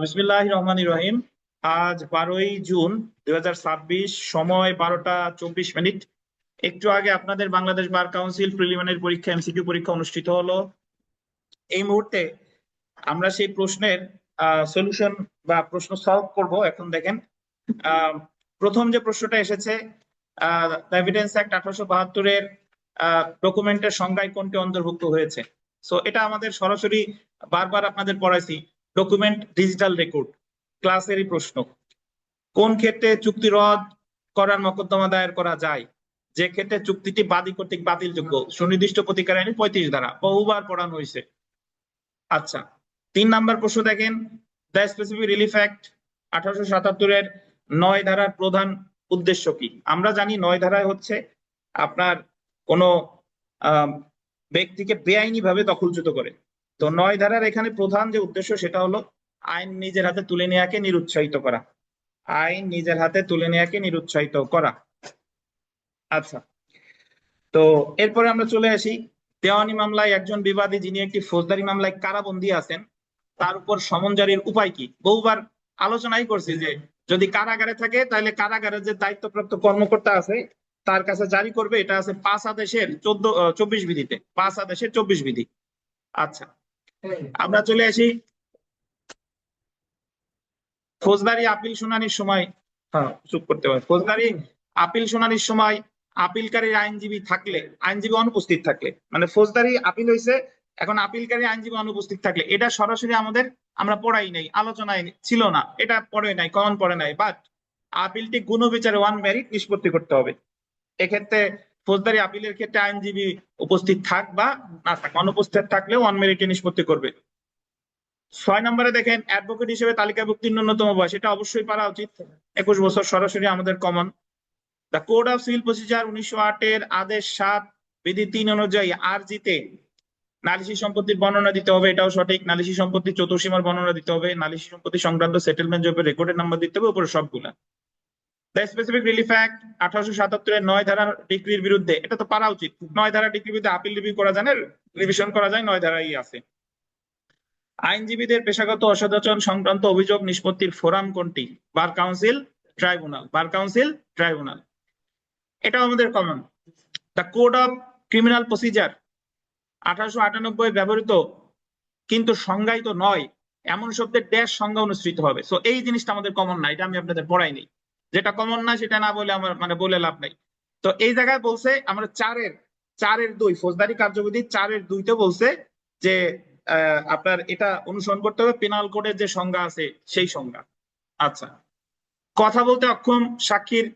বিসমিল্লাহির রহমানির রহিম। আজ 12ই জুন 2026, সময় 12টা 24 মিনিট। একটু আগে আপনাদের বাংলাদেশ বার কাউন্সিল প্রিলিমিনারি পরীক্ষা এমসিকিউ পরীক্ষা অনুষ্ঠিত হলো। এই মুহূর্তে আমরা সেই প্রশ্নের সলিউশন বা প্রশ্ন সলভ করব। এখন দেখেন, আহ, প্রথম যে প্রশ্নটা এসেছে, এভিডেন্স অ্যাক্ট 1872-এর ডকুমেন্টের সংজ্ঞায় কোনটি অন্তর্ভুক্ত হয়েছে। সো এটা আমাদের সরাসরি বারবার আপনাদের পড়াইছি, ডকুমেন্ট ডিজিটাল রেকর্ড ক্লাসেরই প্রশ্ন। কোন ক্ষেত্রে চুক্তি রদ করার মকদ্দমা দায়ের করা যায়? যে ক্ষেত্রে চুক্তিটি বাদী কর্তৃক বাতিলযোগ্য। সুনির্দিষ্ট প্রতিকার আইনে 35 ধারা, বহুবার পড়ানো হয়েছে। আচ্ছা, 3 নাম্বার প্রশ্ন দেখেন, দ্য স্পেসিফিক রিলিফ অ্যাক্ট 1877-এর 9 ধারার প্রধান উদ্দেশ্য কি? আমরা জানি 9 ধারায় হচ্ছে আপনার কোন ব্যক্তিকে বেআইনি ভাবে দখলচ্যুত করে। তো 9 ধারার এখানে প্রধান যে উদ্দেশ্য সেটা হলো আইন নিজের হাতে তুলে নেওয়াকে নিরুৎসাহিত করা। আইন নিজের হাতে তুলে নেওয়াকে নিরুৎসাহিত করা। আচ্ছা, তো এরপরে আমরা চলে আসি দেওয়ানি মামলায় একজন বিবাদী যিনি একটি ফৌজদারি মামলায় কারাবন্দী আছেন, তার উপর সমন জারির উপায় কি? বহুবার আলোচনাই করছি যে যদি কারাগারে থাকে তাহলে কারাগারের যে দায়িত্বপ্রাপ্ত কর্মকর্তা আছে তার কাছে জারি করবে। এটা আছে 5 আদেশের 24 বিধিতে, 5 আদেশের 24 বিধি। আচ্ছা, আমরা চলে আসি ফৌজদারি আপিল শুনানির সময়। চুপ করতে হবে। ফৌজদারি আপিল শুনানির সময় আপিলকারীর আইনজীবী থাকলে, আইনজীবী অনুপস্থিত থাকলে, মানে ফৌজদারি আপিল হয়েছে, এখন আপিলকারী আইনজীবী অনুপস্থিত থাকলে, এটা সরাসরি আমাদের আমরা পড়াই নাই, আলোচনায় ছিল না, এটা পড়ে নাই, কমন পড়ে নাই। বাট আপিলটি গুণবিচারে ওয়ান মেরিট নিষ্পত্তি করতে হবে। এক্ষেত্রে ফৌজদারি আপিলের ক্ষেত্রে আইনজীবী উপস্থিত থাক বা না থাক, অনুপস্থিত থাকলেও ওয়ান মেরিটে নিষ্পত্তি করবে। 6 নম্বরে দেখেন, অ্যাডভোকেট হিসেবে তালিকাভুক্তির ন্যূনতম বয়স, এটা অবশ্যই পারা উচিত, 21 বছর, সরাসরি আমাদের common. The code of civil procedure 1908-এর আদেশ 7 বিধি 3 অনুযায়ী আরজিতে নালিশি সম্পত্তির বর্ণনা দিতে হবে, এটাও সঠিক। নালিশি সম্পত্তির চতুর্সীমার বর্ণনা দিতে হবে, নালিশি সম্পত্তি সংক্রান্ত সেটেলমেন্ট জবের রেকর্ডের নাম্বার দিতে হবে, উপরে সবগুলা। দ্য স্পেসিফিক রিলিফ অ্যাক্ট 1877-এর 9 ধারার ডিক্রির বিরুদ্ধে, এটা তো পারা উচিত, 9 ধারা ডিক্রির বিরুদ্ধে আপিল রিভিউ করা যায় না, রিভিশন করা যায়, 9 ধারাই আছে। আইনজীবীদের পেশাগত অসদাচরণ সংক্রান্ত অভিযোগ নিষ্পত্তির ফোরাম কোনটি? Bar council, tribunal. Bar council, tribunal, এটাও আমাদের common. The code of criminal procedure 1898 ব্যবহৃত কিন্তু সংজ্ঞায়িত নয় এমন শব্দের ড্যাশ সংজ্ঞা অনুসৃত হবে। সো এই জিনিসটা আমাদের কমন না, এটা আমি আপনাদের পড়াইনি। যেটা কমন না সেটা না বলে আমার মানে বলে লাভ নাই। তো এই জায়গায় বলছে আমরা 4-এর 2 ফৌজদারি কার্যবিধি 4-এর 2-তে বলছে যে আপনার এটা অনুসরণ করতে হবে পেনাল কোডের যে সংজ্ঞা আছে সেই সংজ্ঞা। আচ্ছা, কথা বলতে অক্ষম সাক্ষীর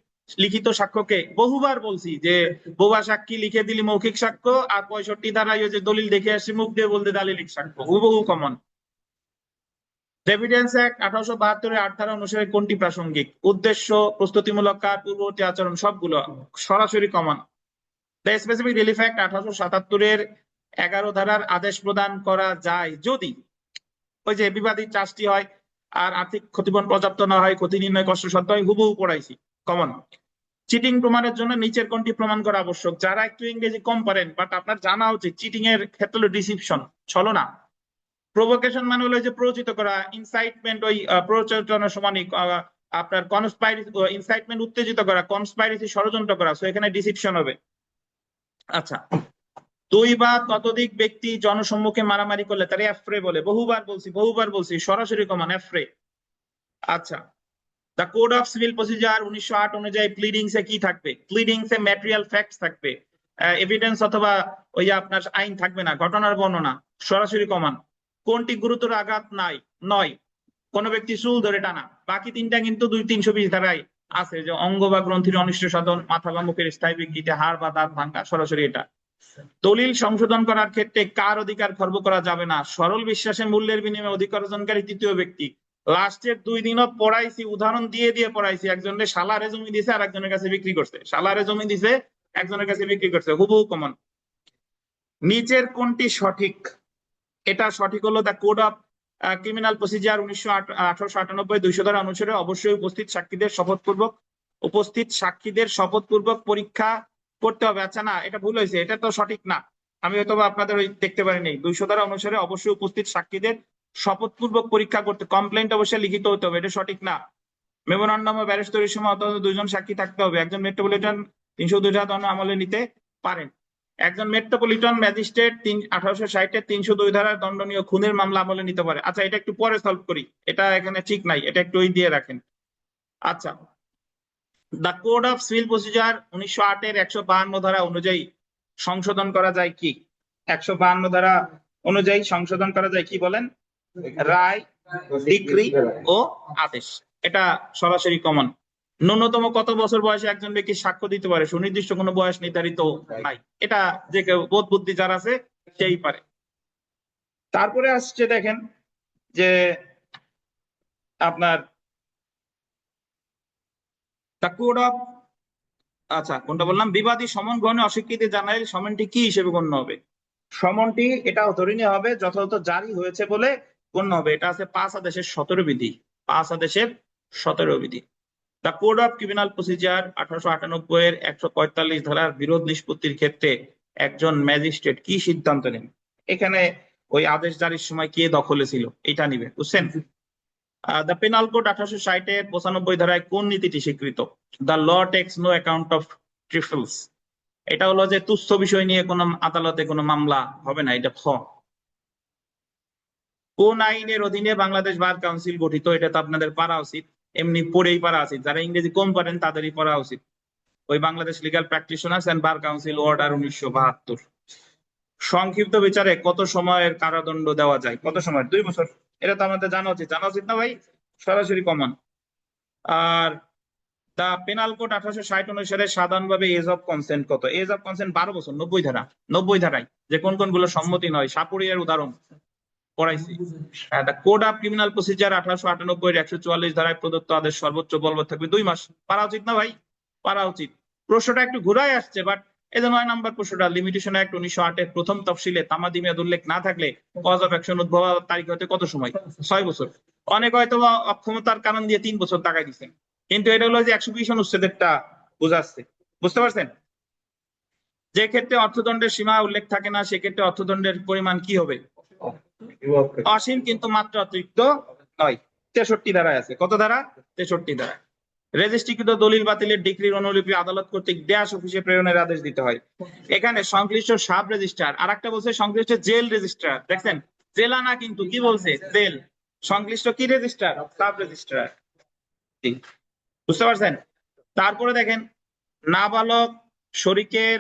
লিখিত সাক্ষ্যকে, বহুবার বলছি যে বোবা সাক্ষী লিখে দিলি মৌখিক সাক্ষ্য, আর 65 ধারায় যে দলিল দেখে আসছি মুখ দিয়ে বলতে দালিলিক সাক্ষ্য, হুবহু কমন। এভিডেন্স অ্যাক্ট 1872-এর 8 ধারা অনুসারে কোনটি প্রাসঙ্গিক? উদ্দেশ্য, প্রস্তুতিমূলক কাজ, পূর্ববর্তী আচরণ, সবগুলো সরাসরি common. The specific relief act 1877-এর 11 ধারার আদেশ প্রদান করা যায় যদি ওই যে বিবাদী চাষটি হয় আর আর্থিক ক্ষতিপূরণ পর্যাপ্ত না হয়, ক্ষতি নির্ণয় কষ্টসাধ্য হয়, হুবহু পড়াইছি, কমন। চিটিং প্রমাণের জন্য নিচের কোনটি প্রমাণ করা আবশ্যক? যারা একটু ইংরেজি কম পারেন, বাট আপনার জানা উচিত চিটিং এর ক্ষেত্রে হলো ডিসিপশন, ছলনা। প্রভোকেশন মানে হলো যে প্ররোচিত করা, ইনসাইটমেন্ট ওই প্ররোচনার সমানই আপনার কনস্পাইরেসি, ইনসাইটমেন্ট উত্তেজিত করা, কনস্পাইরেসি ষড়যন্ত্র করা, সো এখানে ডিসিপশন হবে। আচ্ছা, 2 বা ততোধিক ব্যক্তি জনসম্মুখে মারামারি করলে তার এফরে বলে, বহুবার বলছি, সরাসরি কমান, এফরে। আচ্ছা, the code of civil procedure 1908 অনুযায়ী প্লিডিংসে কি থাকবে? প্লিডিংসে ম্যাটেরিয়াল ফ্যাক্টস থাকবে, এভিডেন্স অথবা ওই আপনার আইন থাকবে না, ঘটনার বর্ণনা, সরাসরি কমান। কোনটি গুরুতর আঘাত নয়? কোন ব্যক্তি চুল ধরে টানা। বাকি 3টা কিন্তু 320 ধারায় আছে, যে অঙ্গ বা গ্রন্থির অনিষ্ট সাধন, মাথা বা মুখের স্থায়ী বিকৃতি, হাড় বা দাঁত ভাঙা, সরাসরি এটা। দলিল সংশোধন করার ক্ষেত্রে কার অধিকার খর্ব করা যাবে না? সরল বিশ্বাসের মূল্যের বিনিময়ে অধিকার অর্জনকারী তৃতীয় ব্যক্তি। লাস্টের 2 দিনও পড়াইছি, উদাহরণ দিয়ে পড়াইছি, একজনের শালারে জমি দিছে আর একজনের কাছে বিক্রি করছে, শালারে জমি দিছে একজনের কাছে বিক্রি করছে, হুবহু কমন। নিচের কোনটি সঠিক? এটা সঠিক হলো the code of criminal procedure 1898 200 ধারা অনুসারে অবশ্যই উপস্থিত সাক্ষীদের শপথপূর্বক পরীক্ষা করতে হবে। আচ্ছা, না এটা ভুল হয়েছে, এটা তো সঠিক না, আমি হয়তো আপনাদের ওই দেখতে পারিনি। 200 ধারা অনুসারে অবশ্যই উপস্থিত সাক্ষীদের শপথপূর্বক পরীক্ষা করতে, কমপ্লেন্ট অবশ্যই লিখিত হতে হবে, এটা সঠিক না। মেমোরান্ডাম ও ব্যারিজ তৈরির সময় অন্তত 2 জন সাক্ষী থাকতে হবে। একজন মেট্রোপলিটন 302 ধারা দণ্ড আমলে নিতে পারেন। একজন মেট্রোপলিটন ম্যাজিস্ট্রেট 1860 এর 302 ধারার দণ্ডনীয় খুনের মামলা আমলে নিতে পারে। আচ্ছা, এটা একটু পরে সলভ করি, এটা এখানে ঠিক নাই, এটা একটু ওই দিয়ে রাখেন। আচ্ছা, the code of civil procedure 1908 এর 152 ধারা অনুযায়ী সংশোধন করা যায় কি? 152 ধারা অনুযায়ী সংশোধন করা যায় কি বলেন? রায়, ডিক্রি ও আদেশ। এটা সরাসরি কমন। ন্যূনতম কত বছর বয়সে একজন ব্যক্তি সাক্ষ্য দিতে পারে? সুনির্দিষ্ট কোনো বয়স নির্ধারিত নাই, এটা যে কেউ বোধ বুদ্ধি যার আছে সেই পারে। তারপরে আসছে দেখেন যে আপনার দ্য কোড অফ, আচ্ছা কোনটা বললাম, বিবাদী সমন গ্রহণে অস্বীকৃতি জানাইলে সমনটি কি হিসেবে গণ্য হবে? সমনটি এটাও ধরে নেওয়া হবে যথাযথ জারি হয়েছে বলে গণ্য হবে। এটা আছে 5 আদেশের 17 বিধি, 5 আদেশের 17 বিধি। The code of criminal procedure 1898 এর 145 ধারার বিরোধ নিষ্পত্তির ক্ষেত্রে একজন ম্যাজিস্ট্রেট কি সিদ্ধান্ত নেন? এখানে ওই আদেশ জারির সময় কে দখলে ছিল এটা নিবে, বুঝছেন? দ্য পেনাল কোড 1860 এর 95 ধারায় কোন নীতিটি স্বীকৃত? The law takes no account of trifles. এটা হলো যে তুচ্ছ বিষয় নিয়ে কোনো আদালতে কোনো মামলা হবে না, এটা খ। কোন আইনের অধীনে বাংলাদেশ বার কাউন্সিল গঠিত? এটা তো আপনাদের পারা উচিত, এমনি পড়েই পারা উচিত, যারা ইংরেজি কম পারেন তাদেরই পড়া উচিত। ওই Bangladesh legal practitioners and bar council order 1972। সংক্ষিপ্ত বিচারে কত সময়ের কারাদণ্ড দেওয়া যায়? কত সময়? 2 বছর। এটা তো আমাদের জানা উচিত, জানা উচিত না ভাই? সরাসরি কমন। আর দা পেনাল কোড 1860 অনুসারে সাধারণভাবে এজ অফ কনসেন্ট কত? এজ অফ কনসেন্ট 12 বছর। 90 ধারা, 90 ধারায় যে কোন কোন গুলো সম্মতি নয়, সাপুরিয়ার উদাহরণ পড়াইছি। দা কোড অফ ক্রিমিনাল প্রসিজার 1898 এর 144 ধারায় প্রদত্ত আদেশ সর্বোচ্চ বলবৎ থাকবে 2 মাস। পারা উচিত না ভাই? পারা উচিত। প্রশ্নটা একটু ঘুরায় আসছে, বাট এই যে 9 নম্বর প্রশ্নটা, লিমিটেশন অ্যাক্ট 1908 এর প্রথম তফসিলে তামাদি মেয়াদ উল্লেখ না থাকলে কজ অফ অ্যাকশন উদ্ভব তারিখ হতে কত সময়? 6 বছর। অনেক হয়তো অক্ষমতার কারণ দিয়ে 3 বছর টাকায় দিচ্ছেন, কিন্তু এটা হলো যে 120 অনুচ্ছেদেরটা বোঝাচ্ছে, বুঝতে পারছেন? যে ক্ষেত্রে অর্থদণ্ডের সীমা উল্লেখ থাকে না সেক্ষেত্রে অর্থদণ্ডের পরিমাণ কি হবে? অসীম, কিন্তু মাত্রা অতিরিক্ত নয়। 63 ধারায় আছে। কত ধারা? 63 ধারা। রেজিস্ট্রিকৃত দলিল বাতিলের ডিক্রির অনুলিপি আদালত কর্তৃক ড্যাশ অফিসে প্রেরণের আদেশ দিতে হয়। এখানে সংশ্লিষ্ট সাব রেজিস্ট্রার, আর একটা বলছে সংশ্লিষ্ট জেল রেজিস্ট্রার, দেখছেন? জেলা না, কিন্তু কি বলছে? জেল। সংশ্লিষ্ট কি রেজিস্ট্রার? Sub registrar. বুঝতে পারছেন? তারপরে দেখেন, নাবালক শরিকের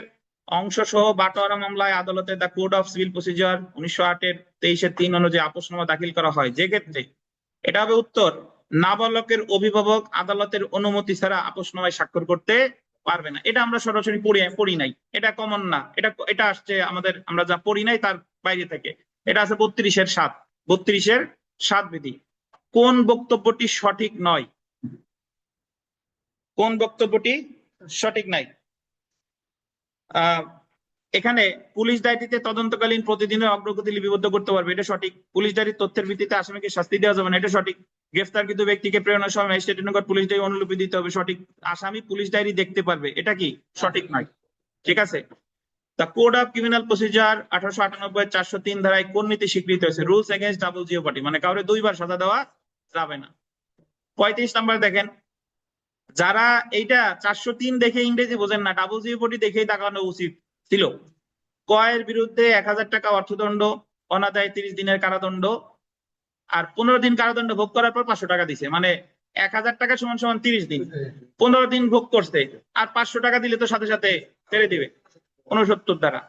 অংশ সহ বাটোয়ারা মামলায় আদালতে the code of civil procedure 1908 এর 23-3 অনুযায়ী আপোসনামা দাখিল করা হয় যে ক্ষেত্রে, এটা হবে উত্তর, নাবালকের অভিভাবক আদালতের অনুমতি ছাড়া আপোসনামায় স্বাক্ষর করতে পারবে না। এটা আমরা সরাসরি পড়ি নাই, এটা কমন না, এটা আসছে আমাদের, আমরা যা পড়ি নাই তার বাইরে থেকে। এটা আছে 32-7, 32-7 বিধি। কোন বক্তব্যটি সঠিক নয়? কোন বক্তব্যটি সঠিক নাই? এখানে পুলিশ ডায়েরিতে তদন্তকালীন প্রতিদিনের অগ্রগতি লিপিবদ্ধ করতে পারবে, এটা সঠিক। পুলিশ ডায়েরির তথ্যের ভিত্তিতে আসামিকে শাস্তি দেওয়া যাবে না, এটা সঠিক। গ্রেফতারকৃত ব্যক্তিকে প্রেরণার সময় ম্যাজিস্ট্রেটের নিকট পুলিশ ডায়েরি অনুলিপি দিতে হবে, সঠিক। আসামি পুলিশ ডায়েরি দেখতে পারবে, এটা কি? সঠিক নয়। ঠিক আছে। The code of criminal procedure 1898 403 ধারায় কোন নীতি স্বীকৃত হয়েছে? রুলস এগেইনস্ট ডাবল জিওপার্টি, মানে কাউরে 2 বার সাজা দেওয়া যাবে না। 35 নাম্বার দেখেন, যারা এইটা 403 দেখে ইংরেজি বোঝেন না, ডাবল জিওপার্টি দেখেই তাকানো উচিত ছিল। কয়ের বিরুদ্ধে 1000 টাকা অর্থদণ্ড, অনাদায়ে 30 দিনের কারাদণ্ড, আর 15 দিন কারাদণ্ড ভোগ করার পর 500 টাকা দিছে, মানে 1000 টাকা সমান সমান 30 দিন, 15 দিন ভোগ করছে, আর 500 টাকা দিলে তো সাথে সাথে ছেড়ে দিবে। 69 দ্বারা।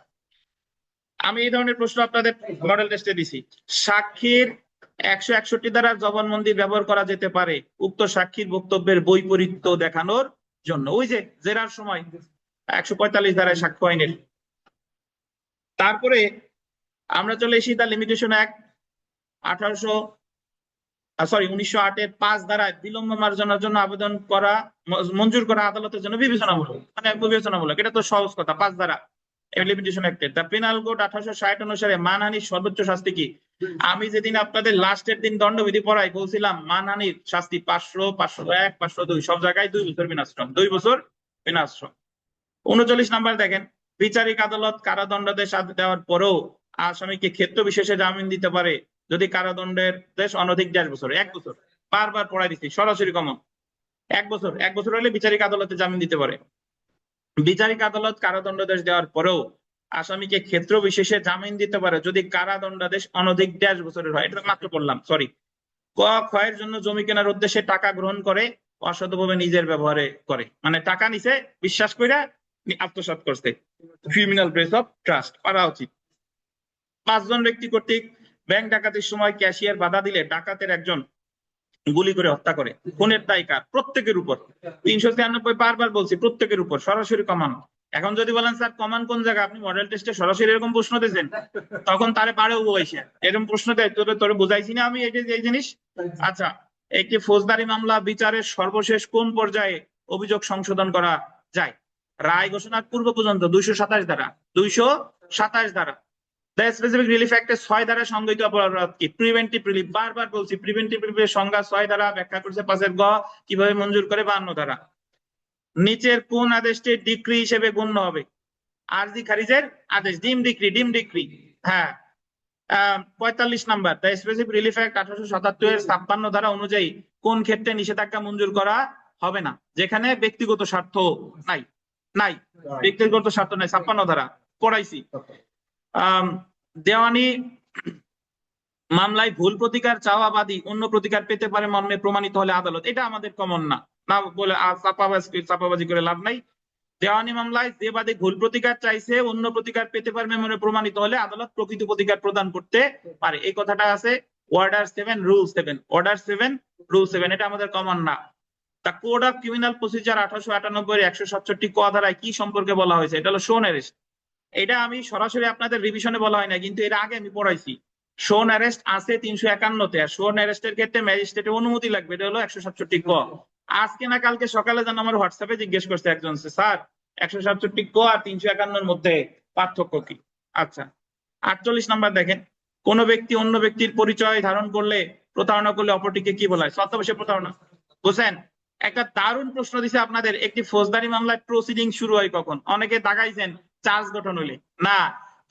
আমি এই ধরনের প্রশ্ন আপনাদের মডেল টেস্টে দিছি। সাক্ষীর 161 দ্বারা জবানবন্দি ব্যবহার করা যেতে পারে উক্ত সাক্ষীর বক্তব্যের বৈপরীত্য দেখানোর জন্য। ওই যে জেরার সময় 145 ধারায় সাক্ষ্য আইনের। তারপরে আমরা চলে এসি দ্য লিমিটেশন অ্যাক্ট 1908 এর 5 ধারায় বিলম্ব মার্জনার জন্য আবেদন করা মঞ্জুর করা আদালতের জন্য বিবেচনামূলক, মানে বিবেচনামূলক, এটা তো সহজ কথা। 5 ধারা লিমিটেশন অ্যাক্টের। দ্য পেনাল কোড 1860 অনুসারে মানহানির সর্বোচ্চ শাস্তি কি? আমি যেদিন আপনাদের লাস্টের দিন দণ্ডবিধি পড়াই বলছিলাম মানহানির শাস্তি 500, 501, 502, সব জায়গায় 2 বছর বিনাশ্রম, 2 বছর বিনাশ্রম। 39 নাম্বার দেখেন, বিচারিক আদালত কারাদণ্ডাদেশ দেওয়ার পরেও আসামিকে ক্ষেত্র বিশেষে জামিন দিতে পারে যদি কারাদণ্ডের দেশ অনধিক 1.5 বছর। 1 বছর বারবার পড়াই দিচ্ছি, সরাসরি কমন। 1 বছর, 1 বছর হলে বিচারিক আদালতে জামিন দিতে পারে। বিচারিক আদালত কারাদণ্ডাদেশ দেওয়ার পরেও আসামিকে ক্ষেত্র বিশেষে জামিন দিতে পারে যদি কারাদণ্ডাদেশ অনধিক 1.5 বছরের হয়। এটা মাত্র বললাম, সরি। ক, ক্ষয়ের জন্য জমি কেনার উদ্দেশ্যে টাকা গ্রহণ করে অসৎভাবে নিজের ব্যবহারে করে, মানে টাকা নিছে বিশ্বাস করে আত্মসাৎ করছে, ক্রিমিনাল ব্রেস অফ ট্রাস্ট পাওয়া উচিত। 5 জন ব্যক্তি কর্তৃক ব্যাংক ডাকাতির সময় ক্যাশিয়ার বাধা দিলে ডাকাতের একজন গুলি করে হত্যা করে, খুনের দায় কার? প্রত্যেকের উপর। 393 বারবার বলছি, প্রত্যেকের উপর, সরাসরি কমান। এখন যদি বলেন স্যার কমান কোন জায়গা, আপনি মডেল টেস্টে সরাসরি এরকম প্রশ্ন দিয়েছেন, তখন তারে পারে বয়সে এরকম প্রশ্ন দেয়, তোরে বুঝাইছি না আমি এই জিনিস। আচ্ছা, একটি ফৌজদারি মামলা বিচারের সর্বশেষ কোন পর্যায়ে অভিযোগ সংশোধন করা যায়? রায় ঘোষণার পূর্ব পর্যন্ত। 227 ধারা, 227 ধারা। দ্য স্পেসিফিক রিলিফ অ্যাক্টে 6 ধারা সংজ্ঞায়িত অপরাধ কি? প্রিভেন্টিভ রিলিফ, বারবার বলছি প্রিভেন্টিভ রিলিফের সংজ্ঞা 6 ধারা, ব্যাখ্যা করছে 5 গ, কিভাবে মঞ্জুর করে 52 ধারা। নিচের কোন আদেশটি ডিক্রি হিসেবে গণ্য হবে? আরজি খারিজের আদেশ, ডিম ডিক্রি। হ্যাঁ, 45 number, the specific relief act 1877 এর 56 ধারা অনুযায়ী কোন ক্ষেত্রে নিষেধাজ্ঞা মঞ্জুর করা হবে না? যেখানে ব্যক্তিগত স্বার্থ নাই, ব্যক্তিগত স্বার্থ নাই। 56 ধারা পড়াইছি। দেওয়ানি মামলায় ভুল প্রতিকার চাওয়া বাদী অন্য প্রতিকার পেতে পারে মর্মে প্রমাণিত হলে আদালত, এটা আমাদের কমন না বলে চাপাবাজি করে লাভ নাই। দেওয়ানি মামলায় যে বাদী ভুল প্রতিকার চাইছে অন্য প্রতিকার পেতে পারে মর্মে প্রমাণিত হলে আদালত প্রকৃত প্রতিকার প্রদান করতে পারে, এই কথাটা আছে অর্ডার 7 রুল 7, অর্ডার 7 রুল 7, এটা আমাদের কমন না। The code of criminal procedure 1898 এর 167 ক ধারায় কি সম্পর্কে বলা হয়েছে? এটা হলো শোন অ্যারেস্ট। এটা আমি সরাসরি আপনাদের রিভিশনে বলা হয় না, কিন্তু এর আগে আমি পড়াইছি। শোন অ্যারেস্ট আছে 351-তে, আর শোন অ্যারেস্টের ক্ষেত্রে ম্যাজিস্ট্রেটের অনুমতি লাগবে, এটা হলো 167 ক। আজকে না কালকে সকালে যেন আমার হোয়াটসঅ্যাপে জিজ্ঞেস করছে একজন, স্যার 167 ক আর 351-এর মধ্যে পার্থক্য কি? আচ্ছা, 48 নাম্বার দেখেন, কোন ব্যক্তি অন্য ব্যক্তির পরিচয় ধারণ করলে প্রতারণা করলে অপরটিকে কি বলা হয়? ছদ্মবেশে প্রতারণা। বুঝছেন? একটা দারুণ প্রশ্ন দিছে আপনাদের, একটি ফৌজদারি মামলায় প্রসিডিং শুরু হয় কখন? অনেকে দাগাইছেন চার্জ গঠন হলে। না,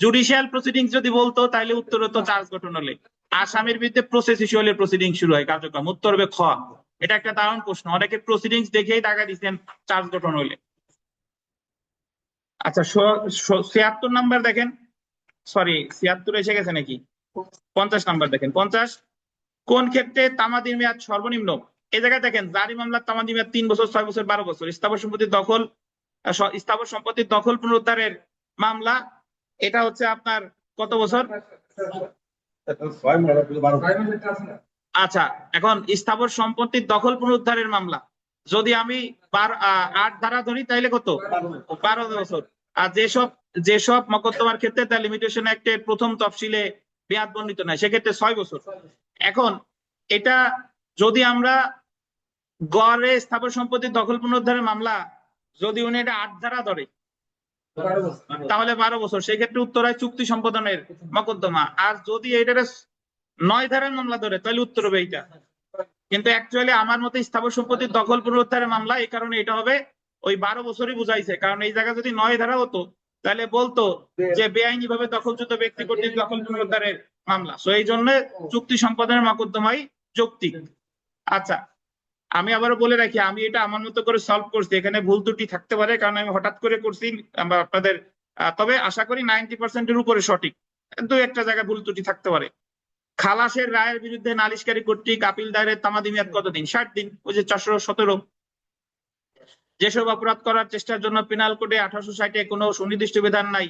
জুডিশিয়াল প্রসিডিংস যদি বলতো তাহলে উত্তর হতো চার্জ গঠন হলে। আসামির বিরুদ্ধে প্রসেস ইস্যু হলে প্রসিডিং শুরু হয়, কার্যক্রম। উত্তর হবে খ। এটা একটা দারুণ প্রশ্ন, অনেকে প্রসিডিংস দেখেই দাগা দিচ্ছেন চার্জ গঠন হলে। আচ্ছা, 76 নাম্বার দেখেন, সরি 76 এসে গেছে নাকি? 50 নাম্বার দেখেন, 50। কোন ক্ষেত্রে তামাদির মেয়াদ সর্বনিম্ন? এই জায়গায় দেখেন, জারি মামলার তামাদি মেয়াদ 3 বছর, 6 বছর, 12 বছর। স্থাবর সম্পত্তির দখল পুনরুদ্ধারের মামলা, এটা হচ্ছে আপনার কত বছর? আচ্ছা, এখন স্থাবর সম্পত্তির দখল পুনরুদ্ধারের মামলা যদি আমি 8 ধারা ধরি তাহলে কত? 12 বছর। আর যেসব মকদ্দমার ক্ষেত্রে তার লিমিটেশন অ্যাক্টের প্রথম তফসিলে মেয়াদ বর্ণিত নাই, সেক্ষেত্রে 6 বছর। এখন এটা যদি আমরা গড়ে স্থাবর সম্পত্তির দখল পুনরুদ্ধারের মামলা যদি উনি এটা 8 ধারা ধরে তাহলে 12 বছর, সেক্ষেত্রে উত্তর হয় চুক্তি সম্পাদনের মকদ্দমা। আর যদি এটা 9 ধারার মামলা ধরে তাহলে উত্তর হবে এইটা। কিন্তু অ্যাকচুয়ালি আমার মতে স্থাবর সম্পত্তির দখল পুনরুদ্ধারের মামলা, এই কারণে এটা হবে ওই 12 বছরই বুঝাইছে, কারণ এই জায়গা যদি 9 ধারা হতো তাহলে বলতো যে বেআইনি ভাবে দখলচ্যুত ব্যক্তি কর্তৃক দখল পুনরুদ্ধারের মামলা, তো এই জন্য চুক্তি সম্পাদনের মকদ্দমাই যৌক্তিক। আচ্ছা, আমি আবারও বলে রাখি, আমি এটা আমার মতো করে সলভ করছি, এখানে ভুল ত্রুটি থাকতে পারে কারণ আমি হঠাৎ করে করছি আপনাদের, তবে আশা করি 90%-এর উপরে সঠিক, কিন্তু একটা জায়গায় ভুল ত্রুটি থাকতে পারে। খালাসের রায়ের বিরুদ্ধে নালিশকারী কর্তৃক আপিল দায়েরের তামাদি মেয়াদ কতদিন? 60 দিন। ওই যে 417। যেসব অপরাধ করার চেষ্টার জন্য পেনাল কোডে 1860-এ কোনো সুনির্দিষ্ট বিধান নাই,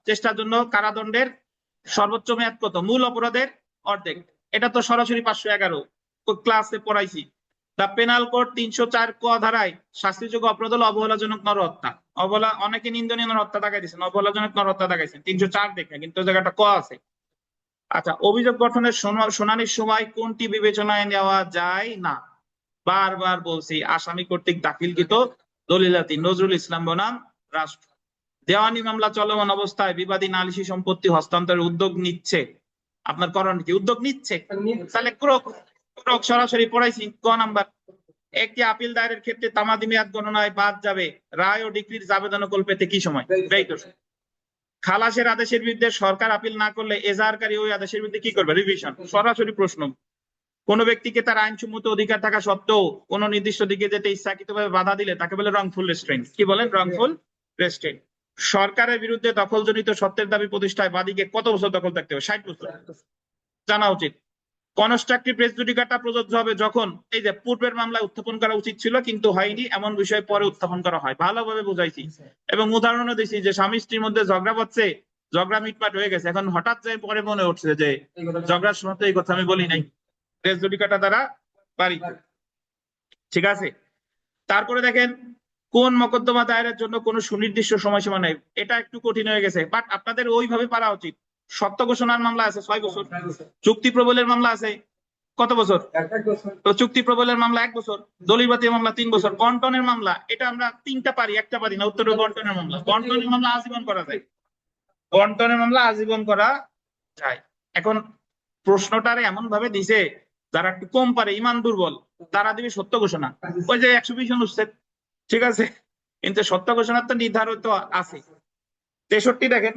চেষ্টার জন্য কারাদণ্ডের সর্বোচ্চ মেয়াদ কত? মূল অপরাধের অর্ধেক। এটা তো সরাসরি 511 ক্লাসে পড়াইছি। দা পেনাল কোড 304 ক ধারায় শাস্তিযোগ্য অপরাধ হলো অবহেলাজনক নরহত্যা। অনেকে নিন্দনীয় নরহত্যা দাগাই দিয়েছেন, অবহেলাজনক নরহত্যা দাগাইছেন 304 দেখে, কিন্তু জায়গাটা ক আছে। আচ্ছা, অভিযোগ গঠনের শুনানির সময় কোনটি বিবেচনায় নেওয়া যায় না? বারবার বলছি, আসামি কর্তৃক দাখিলকৃত দলিলাতি নজরুল ইসলাম বনাম রাষ্ট্র। দেওয়ানি মামলা চলমান অবস্থায় বিবাদী নালিশি সম্পত্তি হস্তান্তরের উদ্যোগ নিচ্ছে, আপনার করণীয় কি? উদ্যোগ নিচ্ছে, তাহলে ক্রোক সরাসরি পড়াইছি ক নাম্বার। একটি আপিল দায়েরের ক্ষেত্রে তামাদি মেয়াদ গণনায় বাদ যাবে রায় ও ডিক্রির আবেদন পেতে কি সময়? খালাসের আদেশের বিরুদ্ধে সরকার আপিল না করলে এজাহারকারী ওই আদেশের বিরুদ্ধে কি করবে? রিভিশন। সরাসরি প্রশ্ন। কোন ব্যক্তিকে তার আইনসম্মত অধিকার থাকা সত্ত্বেও কোন নির্দিষ্ট দিকে যেতে ইচ্ছাকৃতভাবে বাধা দিলে তাকে বলে রংফুল রেস্ট্রেইন। কি বলেন? Wrongful restrain. সরকারের বিরুদ্ধে দখলজনিত সত্যের দাবি প্রতিষ্ঠায় বাদীকে কত বছর দখল থাকতে হবে? 60 বছর। জানা উচিত। কনস্ট্রাকটিভ রেস জুডিকাটা প্রযোজ্য হবে যখন এই যে পূর্বের মামলায় উত্থাপন করা উচিত ছিল কিন্তু হয়নি এমন বিষয় পরে উত্থাপন করা হয়। ভালোভাবে বুঝাইছি এবং উদাহরণও দিয়েছি যে স্বামী স্ত্রীর মধ্যে ঝগড়া হচ্ছে, ঝগড়া মিটমাট হয়ে গেছে, এখন হঠাৎ যে পরে মনে উঠছে যে ঝগড়ার সময় তো এই কথা আমি বলি নাই, রেস জুডিকাটা দ্বারা পারিত। ঠিক আছে। তারপরে দেখেন কোন মোকদ্দমা দায়েরের জন্য কোনো সুনির্দিষ্ট সময়সীমা নেই। এটা একটু কঠিন হয়ে গেছে বাট আপনাদের ওইভাবে পারা উচিত। সত্য ঘোষণার মামলা আছে 6 বছর, চুক্তি প্রবলের মামলা আছে কত বছর? তো চুক্তি প্রবলের মামলা 1 বছর, দলিল বাতিলের মামলা 3 বছর, বন্টনের মামলা এটা আমরা 3টা পারি, একটা পারি না। উত্তরে বন্টনের মামলা, বন্টনের মামলা আজীবন করা যায়, বন্টনের মামলা আজীবন করা যায়। এখন প্রশ্নটারে এমন ভাবে দিছে যারা একটু কম পারে, ইমান দুর্বল, তারা দিবে সত্য ঘোষণা, ওই যে 120 অনুচ্ছেদ। ঠিক আছে, কিন্তু সত্য ঘোষণার তো নির্ধারিত আছে। 63 দেখেন,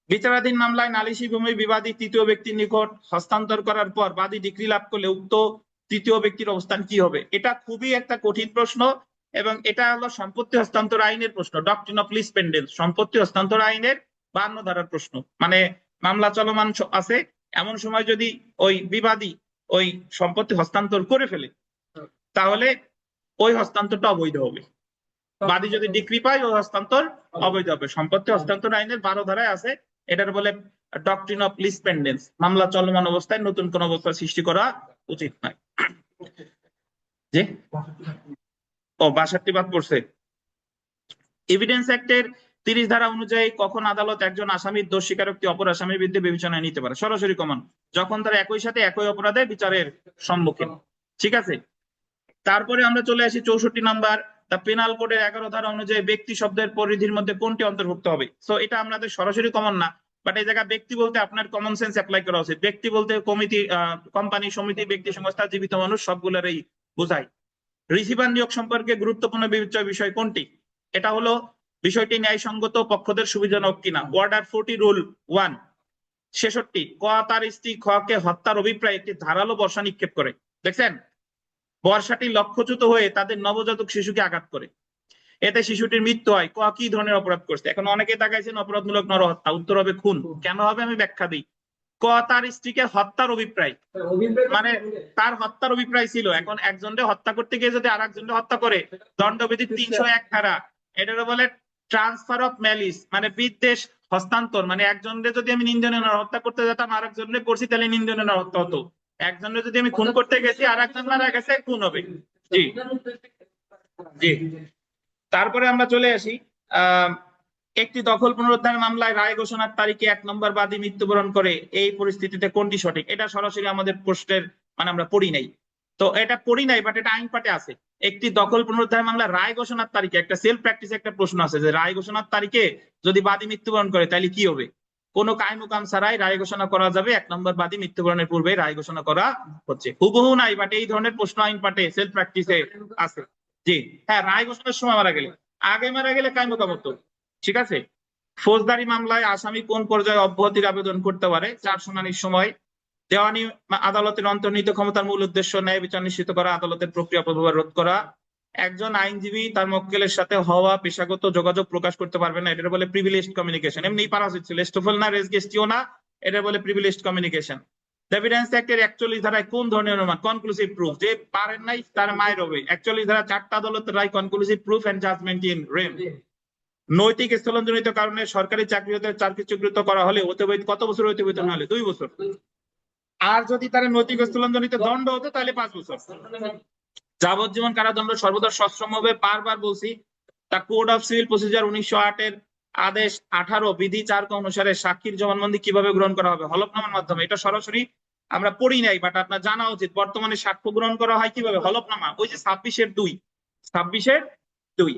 বিচারাধীন মামলায় নালিশি ভূমি বিবাদী তৃতীয় ব্যক্তির নিকট হস্তান্তর করার পর বাদী ডিক্রি লাভ করলে উক্ত তৃতীয় ব্যক্তির অবস্থান কি হবে? এটা খুবই একটা কঠিন প্রশ্ন এবং এটা হলো সম্পত্তি হস্তান্তর আইনের প্রশ্ন, ডক্ট্রিন অফ লিজ পেন্ডেন্স, সম্পত্তি হস্তান্তর আইনের 52 ধারার প্রশ্ন। মানে মামলা চলমান আছে, এমন সময় যদি ওই বিবাদী ওই সম্পত্তি হস্তান্তর করে ফেলে তাহলে ওই হস্তান্তরটা অবৈধ হবে। বাদী যদি ডিক্রি পায় ওই হস্তান্তর অবৈধ হবে। সম্পত্তি হস্তান্তর আইনের 12 ধারায় আছে, এটার বলে ডক্ট্রিন অফ লিজ পেন্ডেন্স। মামলা চলমান অবস্থায় নতুন কোন অবস্থা সৃষ্টি করা উচিত নয়। জি, ও 62 বাদ পড়ছে। এভিডেন্স অ্যাক্টের 30 ধারা অনুযায়ী কখন আদালত একজন আসামির দোষ স্বীকারোক্তি অপর আসামির বিরুদ্ধে বিবেচনায় নিতে পারে? সরাসরি কমান, যখন তারা একই সাথে একই অপরাধে বিচারের সম্মুখীন। ঠিক আছে। তারপরে আমরা চলে আসি 64 নাম্বার, দ্য পেনাল কোডের 11 ধারা অনুযায়ী ব্যক্তি শব্দের পরিধির মধ্যে কোনটি অন্তর্ভুক্ত হবে? সো এটা আমাদের সরাসরি কমন না, বাট এই জায়গায় ব্যক্তি বলতে আপনার কমন সেন্স অ্যাপ্লাই করা উচিত। ব্যক্তি বলতে কমিটি, কোম্পানি, সমিতি, ব্যক্তি, সংস্থা, জীবিত মানুষ সবগুলোরই বোঝায়। রিসিভার নিয়োগ সম্পর্কে গুরুত্বপূর্ণ বিবেচ্য বিষয় কোনটি? এটা হলো বিষয়টি ন্যায়সঙ্গত, পক্ষদের সুবিধাজনক কিনা। Order 40 rule 1। 66, ক তার স্ত্রী খ কে হত্যার অভিপ্রায় একটি ধারালো বর্ষা নিক্ষেপ করে। দেখছেন, বর্ষাটি লক্ষ্যচ্যুত হয়ে তাদের নবজাতক শিশুকে আঘাত করে, এতে শিশুটির মৃত্যু হয়। ক কি ধরনের অপরাধ করছে? এখন অনেকে তাকাইছেন অপরাধমূলক নরহত্যা, উত্তর হবে খুন। কেন হবে আমি ব্যাখ্যা দিই। ক তার স্ত্রীকে হত্যার অভিপ্রায়, মানে তার হত্যার অভিপ্রায় ছিল। এখন একজনকে হত্যা করতে গিয়ে যদি আর একজনকে হত্যা করে, দণ্ডবিধির 301 ধারা, এটাকে বলে ট্রান্সফার অফ ম্যালিস, মানে বিদ্বেষ হস্তান্তর। মানে একজনকে যদি আমি নিন্দনীয় হত্যা করতে যেতাম আর একজনকে করছি তাহলে নিন্দনীয় হত্যা হতো। একজনকে যদি আমি খুন করতে গেছি আর একজন মারা গেছে, খুন হবে। জি জি। তারপরে আমরা চলে আসি একটি দখল পুনরুদ্ধার মামলায় রায় ঘোষণার তারিখে 1 নম্বর বাদী মৃত্যুবরণ করে, এই পরিস্থিতিতে কোনটি সঠিক? এটা সরাসরি আমাদের প্রশ্নের মানে আমরা পড়ি নাই, তো এটা পড়ি নাই বাট এটা আইন পাঠে আছে। একটি দখল পুনরুদ্ধার মামলা রায় ঘোষণার তারিখে, একটা সেলফ প্র্যাকটিস একটা প্রশ্ন আছে যে রায় ঘোষণার তারিখে যদি বাদী মৃত্যুবরণ করে তাহলে কি হবে? কোনো কায়মুকাম ছাড়াই রায় ঘোষণা করা যাবে, 1 নম্বর বাদী মৃত্যুবরণের পূর্বে রায় ঘোষণা করা হচ্ছে। হুবহু নাই বাট এই ধরনের প্রশ্ন আইন পাঠে সেলফ প্র্যাকটিসে আছে। জি হ্যাঁ, রায় ঘোষণার সময় মারা গেলে, আগে মারা গেলে কায়মুকাম হতো। ঠিক আছে। ফৌজদারি মামলায় আসামি কোন পর্যায়ে অব্যাহতির আবেদন করতে পারে? 4 শুনানির সময়। দেওয়ানি আদালতের অন্তর্নিহিত ক্ষমতার মূল উদ্দেশ্য ন্যায় বিচার নিশ্চিত করা, আদালতের প্রক্রিয়া অপব্যবহার রোধ করা। একজন আইনজীবী তার মক্কেলের সাথে হওয়া পেশাগত যোগাযোগ প্রকাশ করতে পারবে না, এটা বলে প্রিভিলেজড কমিউনিকেশন। এমনি পারা উচিত ছিল, স্টোফেল না রেস গেস্টিও না, এটা বলে প্রিভিলেজড কমিউনিকেশন। এভিডেন্স অ্যাক্টের 41 ধারায় কোন ধরনের অনুমান? কনক্লুসিভ প্রুফ, যে পারেন নাই তার মায়ের হবে। 41 ধারা 4টা আদালতের রায় conclusive proof and judgement in rem. নৈতিক স্থলনজনিত কারণে সরকারি চাকরিচ্যুত করা হলে অতিবাহিত কত বছর অতিবাহিত না হলে? 2 বছর। আর যদি তারা নৈতিক স্থলনজনিত দণ্ড হতো তাহলে 5 বছর। যাবজ্জীবন কারাদণ্ড সর্বদা সশ্রম হবে, বারবার বলছি। তা কোড অফ সিভিল প্রসিজার 1908 এর আদেশ 18 বিধি 4 অনুসারে সাক্ষীর জবানবন্দি কিভাবে গ্রহণ করা হবে? হলফনামার মাধ্যমে। এটা সরাসরি আমরা পড়ি নাই বাট আপনার জানা উচিত। বর্তমানে সাক্ষ্য গ্রহণ করা হয় কিভাবে? হলফনামা। ওই যে 26-2, 26-2।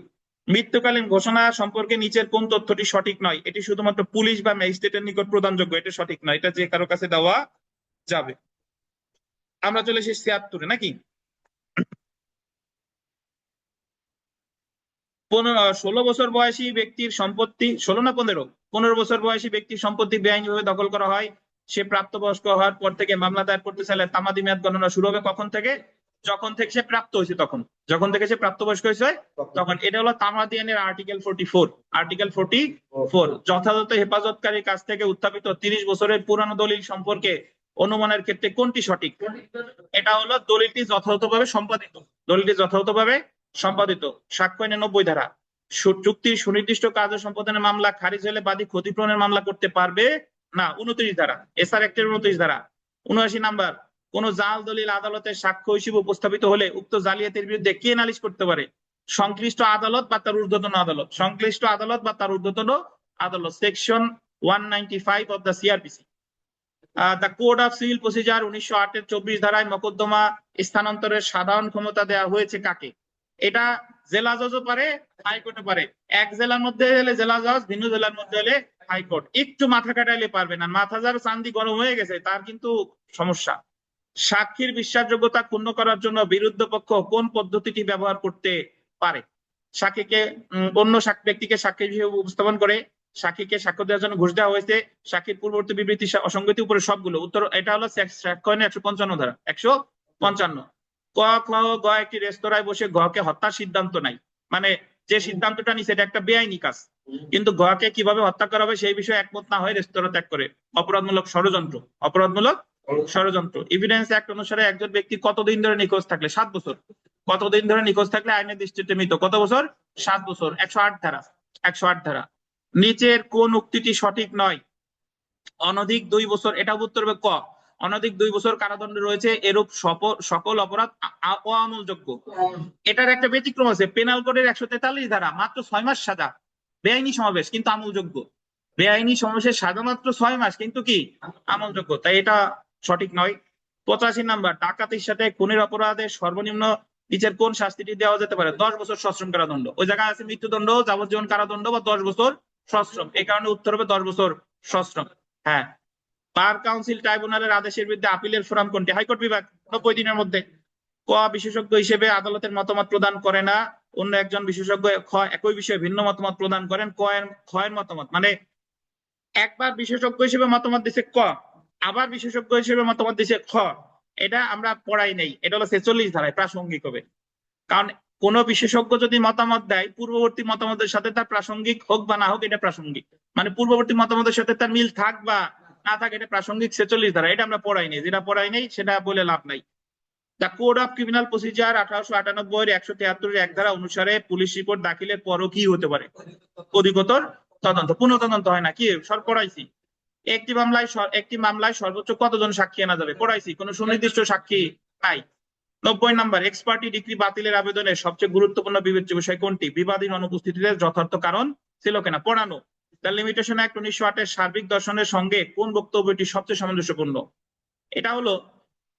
মৃত্যুকালীন ঘোষণা সম্পর্কে নিচের কোন তথ্যটি সঠিক নয়? এটি শুধুমাত্র পুলিশ বা ম্যাজিস্ট্রেটের নিকট প্রদানযোগ্য, এটা সঠিক নয়, এটা যে কারো কাছে দেওয়া যাবে। আমরা চলে এসেছি 76-এ নাকি? 16 বছর বয়সী ব্যক্তির সম্পত্তি, 16 না 15 বছর বয়সী ব্যক্তির সম্পত্তি বেআইনিভাবে দখল করা হয়, সে প্রাপ্তবয়স্ক হওয়ার পর থেকে মামলা দায়ের করতে চাইলে তামাদি মেয়াদ গণনা শুরু হবে কখন থেকে? যখন থেকে সে প্রাপ্ত হয়েছে তখন, যখন থেকে সে প্রাপ্তবয়স্ক হয়েছে তখন। এটা হলো তামাদি আইনের আর্টিকেল 44। আর্টিকেল 44 যথাযথ হেফাজতকারীর কাছ থেকে উত্থাপিত 30 বছরের পুরানো দলিল সম্পর্কে অনুমানের ক্ষেত্রে কোনটি সঠিক? এটা হলো দলিলটি যথাযথভাবে সম্পাদিত, দলিলটি যথাযথভাবে সম্পাদিত। সাক্ষ্য আইনের 90 ধারা, চুক্তির সুনির্দিষ্ট কার্য সম্পাদনের মামলা খারিজ হলে বাদী ক্ষতিপূরণের মামলা করতে পারবে না। 29 ধারা, এসআর অ্যাক্টের 29 ধারা। 79 নাম্বার, কোন জাল দলিল আদালতের সাক্ষ্য হিসেবে উপস্থাপিত হলে উক্ত জালিয়াতির বিরুদ্ধে কে নালিশ করতে পারে? সংশ্লিষ্ট আদালত বা তার ঊর্ধ্বতন আদালত, সংশ্লিষ্ট আদালত বা তার ঊর্ধ্বতন আদালত। Section 195 of the CrPC. The code of civil procedure 1908 এর 24 ধারায় মোকদ্দমা স্থানান্তরের সাধারণ ক্ষমতা দেওয়া হয়েছে কাকে? এটা জেলা জজও পারে, হাইকোর্টও পারে। এক জেলার মধ্যে হলে জেলা জজ, ভিন্ন জেলার মধ্যে হলে হাইকোর্ট। একটু মাথা কাটাইলে পারবে না, মাথা যার চান্দি গরম হয়ে গেছে তার কিন্তু সমস্যা। সাক্ষীর বিশ্বাসযোগ্যতা ক্ষুণ্ণ করার জন্য বিরুদ্ধ পক্ষ কোন পদ্ধতিটি ব্যবহার করতে পারে? সাক্ষীকে অন্য ব্যক্তিকে সাক্ষী হিসেবে উপস্থাপন করে, সাক্ষীকে সাক্ষ্য দেওয়ার জন্য ঘুষ দেওয়া হয়েছে, সাক্ষীর পূর্ববর্তী বিবৃতি অসঙ্গতি উপরে সবগুলো উত্তর। এটা হলো সাক্ষ্য আইনের 155 ধারা, 155। ক, খ, গ একটি রেস্তোরাঁয় বসে গকে হত্যার সিদ্ধান্ত নাই, মানে যে সিদ্ধান্তটা নিছে এটা একটা বেআইনি কাজ, কিন্তু গকে কিভাবে হত্যা করা হবে সেই বিষয়ে একমত না হয়ে রেস্তোরাঁ ত্যাগ করে। অপরাধমূলক ষড়যন্ত্র, অপরাধমূলক ষড়যন্ত্র। এভিডেন্স অ্যাক্ট অনুসারে একজন ব্যক্তি কতদিন ধরে নিখোঁজ থাকলে? 7 বছর। কতদিন ধরে নিখোঁজ থাকলে আইনের দৃষ্টিতে মৃত? কত বছর? 7 বছর। 108 ধারা, 108 ধারা। নিচের কোন উক্তিটি সঠিক নয়? অনধিক 2 বছর, এটা উত্তর হবে ক। অনধিক 2 বছর কারাদণ্ড রয়েছে এরূপ সকল অপরাধ অআমলযোগ্য। এটার একটা ব্যতিক্রম আছে, পেনাল কোডের 143 ধারা, মাত্র 6 মাস সাজা, বেআইনি সমাবেশ কিন্তু আমলযোগ্য। বেআইনি সমাবেশের সাজা মাত্র 6 মাস কিন্তু কি আমলযোগ্য, তাই এটা সঠিক নয়। 85 নাম্বার, ডাকাতির সাথে খুনের অপরাধে সর্বনিম্ন নিচের কোন শাস্তিটি দেওয়া যেতে পারে? 10 বছর সশ্রম কারাদণ্ড। ওই জায়গায় আছে মৃত্যুদণ্ড, যাবজ্জীবন কারাদণ্ড বা 10 বছর সশ্রম, এই কারণে উত্তর হবে 10 বছর সশ্রম। হ্যাঁ। বার কাউন্সিল ট্রাইব্যুনালের আদেশের বিরুদ্ধে আপিলের ফোরাম কোনটি? হাইকোর্ট বিভাগ, 90 দিনের মধ্যে। ক, বিশেষজ্ঞ হিসেবে আদালতের মতামত প্রদান করে না অন্য একজন বিশেষজ্ঞ খ একই বিষয়ে ভিন্ন মতামত প্রদান করেন। খ এর মতামত মানে একবার বিশেষজ্ঞ হিসেবে মতামত দিছে ক, আবার বিশেষজ্ঞ হিসেবে মতামত দিছে খ। এটা আমরা পড়াই নেই, এটা হলো 46 ধারায় প্রাসঙ্গিক হবে। কারণ কোন বিশেষজ্ঞ যদি মতামত দেয় পূর্ববর্তী মতামতের সাথে তার প্রাসঙ্গিক হোক বা না হোক, এটা প্রাসঙ্গিক, মানে পূর্ববর্তী মতামতের সাথে তার মিল থাক বা না থাক, এটা প্রাসঙ্গিক 46 ধারা। এটা আমরা পড়াই নেই, যেটা পড়াই নেই সেটা বলে লাভ নাই। The code of criminal procedure 1898 এর 173 এর 1 ধারা অনুসারে পুলিশ রিপোর্ট দাখিলের পরও কি হতে পারে? অধিকতর তদন্ত, পুনঃ তদন্ত হয় না। কি সব পড়াইছি। একটি মামলায় সর্বোচ্চ কতজন সাক্ষী আনা যাবে? পড়াইছি, কোনো সুনির্দিষ্ট সাক্ষী নাই। 90 নাম্বার, এক্সপার্টি ডিগ্রি বাতিলের আবেদনে সবচেয়ে গুরুত্বপূর্ণ বিবেচ্য বিষয় কোনটি? বিবাদীর অনুপস্থিতিতে যথার্থ কারণ ছিল কিনা? পড়ানো। দ্য লিমিটেশন অ্যাক্ট 1908 এর সার্বিক দর্শনের সঙ্গে কোন বক্তব্যটি সবচেয়ে সামঞ্জস্যপূর্ণ? এটা হলো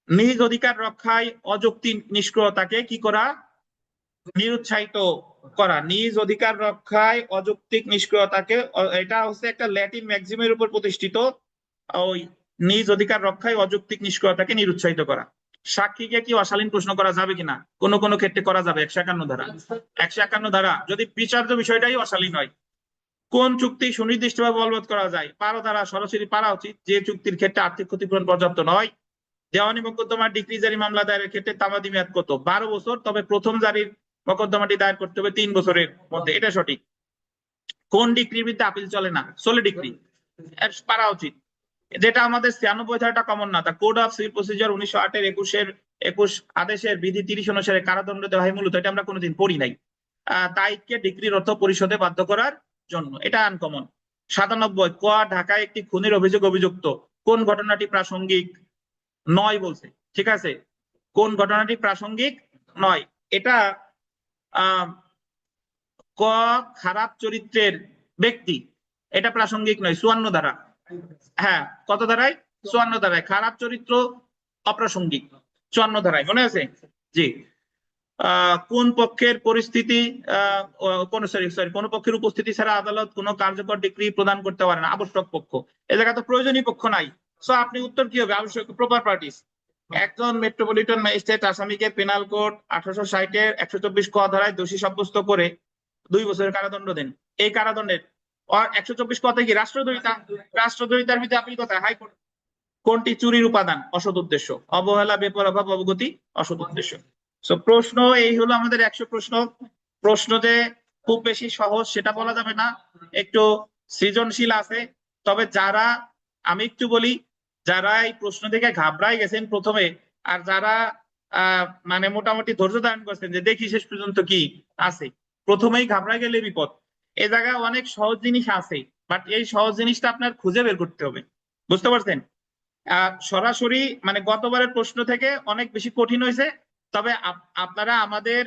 নিজ অধিকার রক্ষায় অযৌক্তিক নিষ্ক্রিয়তাকে কি করা? নিরুৎসাহিত করা। নিজ অধিকার রক্ষায় অযৌক্তিক নিষ্ক্রিয়তাকে, এটা হচ্ছে একটা ল্যাটিন ম্যাক্সিমের উপর প্রতিষ্ঠিত, ওই নিজ অধিকার রক্ষায় অযৌক্তিক নিষ্ক্রিয়তাকে নিরুৎসাহিত করা। সাক্ষীকে কি অশালীন প্রশ্ন করা যাবে কিনা? কোন কোন ক্ষেত্রে করা যাবে। 151 ধারা, 151 ধারা, যদি বিচার্য বিষয়টাই অশালীন হয়। কোন চুক্তি সুনির্দিষ্টভাবে বলবৎ করা যায়? 12 ধারা, সরাসরি পারা উচিত যে চুক্তির ক্ষেত্রে আর্থিক ক্ষতিপূরণ পর্যাপ্ত নয়। দেওয়ানি মোকদ্দমার ডিক্রি জারি মামলা দায়েরের ক্ষেত্রে তামাদি মেয়াদ কত? 12 বছর, তবে প্রথম জারির মোকদ্দমাটি দায়ের করতে হবে 3 বছরের মধ্যে, এটা সঠিক। কোন ডিক্রির বিরুদ্ধে আপিল চলে না? সোলে ডিক্রি, পারা উচিত। যেটা আমাদের 96 ধারাটা কমন না। তা কোড অফ সিভিল প্রসিজার 1908 এর 21 আদেশের বিধি 30 অনুসারে কারাদণ্ড দেওয়া হয় মূলত, এটা আমরা কোনোদিন পড়ি নাই। তাইকে ডিক্রির অর্থ পরিশোধে বাধ্য করার জন্য, এটা আনকমন। 97, ক, ঢাকায় একটি খুনের অভিযুক্ত কোন ঘটনাটি প্রাসঙ্গিক নয় বলছে? ঠিক আছে, কোন ঘটনাটি প্রাসঙ্গিক নয়? এটা ক, খারাপ চরিত্রের ব্যক্তি, এটা প্রাসঙ্গিক নয়। 54 ধারা। হ্যাঁ, কত ধারায়? 54 ধারায়। খারাপ চরিত্র অপ্রাসঙ্গিক, 54 ধারায়, মনে আছে? জি। কোন পক্ষের পরিস্থিতি কোন পক্ষের উপস্থিতি ছাড়া আদালত কোন কার্যকর ডিক্রি প্রদান করতে পারে না? আবশ্যক পক্ষ। এ জায়গা তো প্রয়োজনীয় পক্ষ নাই, সো আপনি উত্তর কি হবে? আবশ্যক, প্রপার পার্টিস। একজন মেট্রোপলিটন ম্যাজিস্ট্রেট আসামিকে পেনাল কোড 1860 এর 124 ক ধারায় দোষী সাব্যস্ত করে 2 বছরের কারাদণ্ড দেন। এই কারাদণ্ডের 124 কথা কি রাষ্ট্রদ্রোহিতা, রাষ্ট্রদ্রোহিতার ভিতরে আপিল কথা হাইকোর্ট। কোনটি চুরির উপাদান? অসৎ উদ্দেশ্য। অবহেলা, বেপরোয়া, অবগতি, অসৎ উদ্দেশ্য। সো প্রশ্ন এই হলো আমাদের 100 প্রশ্ন। প্রশ্ন যে খুব বেশি সহজ সেটা বলা যাবে না, একটু সৃজনশীল আছে। তবে যারা, আমি একটু বলি, যারা এই প্রশ্ন থেকে ঘাবড়ায় গেছেন প্রথমে, আর যারা মানে মোটামুটি ধৈর্য ধারণ করছেন যে দেখি শেষ পর্যন্ত কি আছে, প্রথমেই ঘাবড়ায় গেলে বিপদ। এই জায়গায় অনেক সহজ জিনিস আছে, বাট এই সহজ জিনিসটা আপনার খুঁজে বের করতে হবে। বুঝতে পারছেন? সরাসরি মানে গতবারের প্রশ্ন থেকে অনেক বেশি কঠিন হয়েছে। তবে আপনারা আমাদের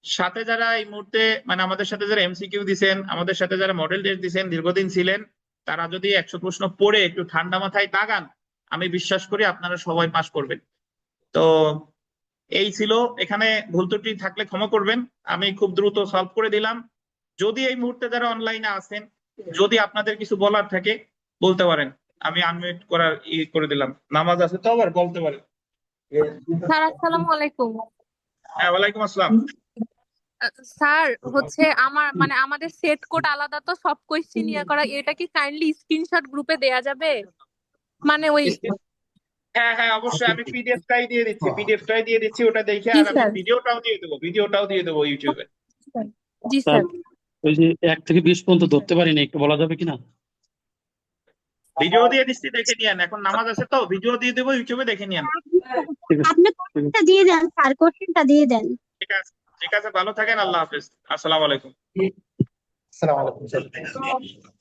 সাথে যারা এই মুহূর্তে মানে আমাদের সাথে যারা এমসিকিউ দিছেন, আমাদের সাথে যারা মডেল টেস্ট দিছেন, দীর্ঘদিন ছিলেন, তারা যদি 100 প্রশ্ন পড়ে একটু ঠান্ডা মাথায় তাকান, আমি বিশ্বাস করি আপনারা সবাই পাস করবেন। তো এই ছিল, এখানে ভুল ত্রুটি থাকলে ক্ষমা করবেন, আমি খুব দ্রুত সলভ করে দিলাম। যদি এই মুহূর্তে যারা অনলাইনে আছেন, যদি আপনাদের কিছু বলার থাকে বলতে পারেন, আমি আনমিউট করার করে দিলাম। নামাজ আছে তো আবার বলতে পারেন। স্যার আসসালামু আলাইকুম। হ্যাঁ, ওয়ালাইকুম আসসালাম। স্যার হচ্ছে আমাদের সেট কোড আলাদা, তো সব কোয়েশ্চেন ইয়ে করা, এটা কি কাইন্ডলি স্ক্রিনশট গ্রুপে দেয়া যাবে? মানে ওই হ্যাঁ হ্যাঁ, অবশ্যই আমি পিডিএফটাই দিয়ে দিচ্ছি, পিডিএফটাই দিয়ে দিচ্ছি, ওটা দেখে। জি আর আমি স্যার। ভিডিওটাও দিয়ে দেবো ইউটিউবে। জি স্যার, স্যার। ওই যে 1 থেকে 20 পর্যন্ত ধরতে পারি না, একটু বলা যাবে কিনা? ভিডিও দিয়ে দিচ্ছি, দেখে নিয়েন। এখন নামাজ আছে তো ভিডিও দিয়ে দেবো, ইউটিউবে দেখে নিয়েন। ঠিক আছে, আপনি ঠিক আছে। কোশ্চেনটা দিয়ে দেন স্যার, কোশ্চেনটা দিয়ে দেন। ঠিক আছে, ঠিক আছে, ভালো থাকেন, আল্লাহ হাফেজ, আসসালামু আলাইকুম। আসসালামু আলাইকুম।